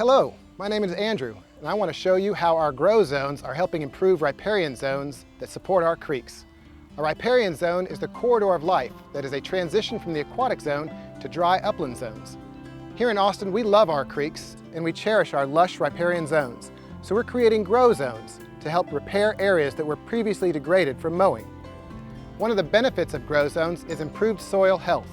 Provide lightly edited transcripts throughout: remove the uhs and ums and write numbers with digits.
Hello, my name is Andrew, and I want to show you how our grow zones are helping improve riparian zones that support our creeks. A riparian zone is the corridor of life that is a transition from the aquatic zone to dry upland zones. Here in Austin, we love our creeks and we cherish our lush riparian zones, so we're creating grow zones to help repair areas that were previously degraded from mowing. One of the benefits of grow zones is improved soil health.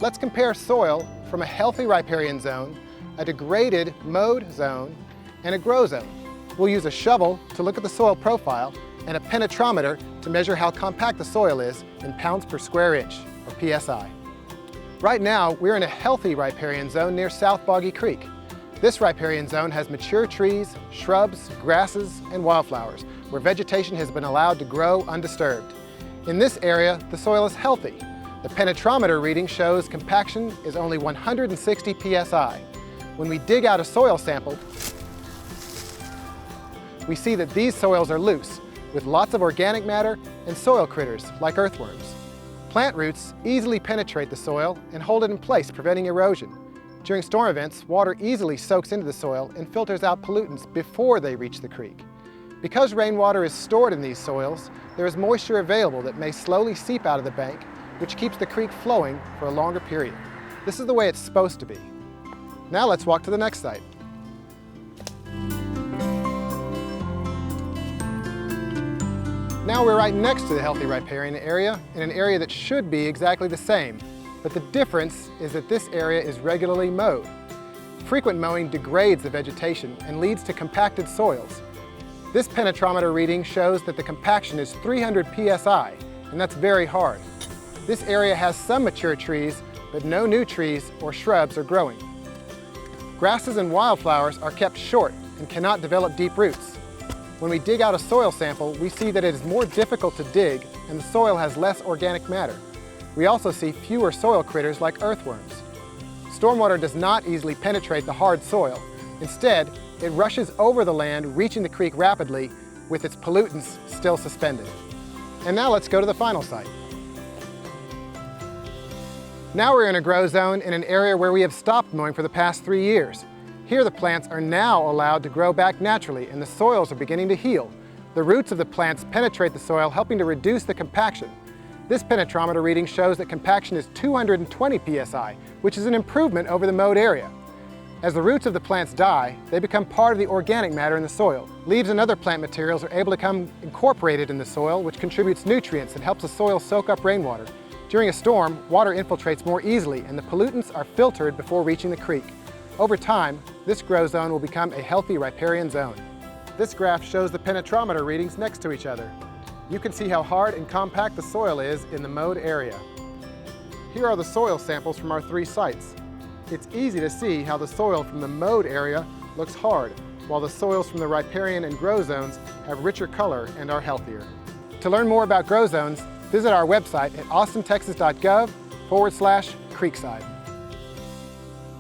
Let's compare soil from a healthy riparian zone, a degraded mowed zone, and a grow zone. We'll use a shovel to look at the soil profile and a penetrometer to measure how compact the soil is in pounds per square inch, or PSI. Right now, we're in a healthy riparian zone near South Boggy Creek. This riparian zone has mature trees, shrubs, grasses, and wildflowers, where vegetation has been allowed to grow undisturbed. In this area, the soil is healthy. The penetrometer reading shows compaction is only 160 PSI. When we dig out a soil sample, we see that these soils are loose, with lots of organic matter and soil critters like earthworms. Plant roots easily penetrate the soil and hold it in place, preventing erosion. During storm events, water easily soaks into the soil and filters out pollutants before they reach the creek. Because rainwater is stored in these soils, there is moisture available that may slowly seep out of the bank, which keeps the creek flowing for a longer period. This is the way it's supposed to be. Now let's walk to the next site. Now we're right next to the healthy riparian area, in an area that should be exactly the same, but the difference is that this area is regularly mowed. Frequent mowing degrades the vegetation and leads to compacted soils. This penetrometer reading shows that the compaction is 300 PSI, and that's very hard. This area has some mature trees, but no new trees or shrubs are growing. Grasses and wildflowers are kept short and cannot develop deep roots. When we dig out a soil sample, we see that it is more difficult to dig and the soil has less organic matter. We also see fewer soil critters like earthworms. Stormwater does not easily penetrate the hard soil. Instead, it rushes over the land, reaching the creek rapidly with its pollutants still suspended. And now let's go to the final site. Now we're in a grow zone in an area where we have stopped mowing for the past 3 years. Here the plants are now allowed to grow back naturally and the soils are beginning to heal. The roots of the plants penetrate the soil, helping to reduce the compaction. This penetrometer reading shows that compaction is 220 PSI, which is an improvement over the mowed area. As the roots of the plants die, they become part of the organic matter in the soil. Leaves and other plant materials are able to become incorporated in the soil, which contributes nutrients and helps the soil soak up rainwater. During a storm, water infiltrates more easily and the pollutants are filtered before reaching the creek. Over time, this grow zone will become a healthy riparian zone. This graph shows the penetrometer readings next to each other. You can see how hard and compact the soil is in the mowed area. Here are the soil samples from our 3 sites. It's easy to see how the soil from the mowed area looks hard, while the soils from the riparian and grow zones have richer color and are healthier. To learn more about grow zones, visit our website at austintexas.gov/creekside.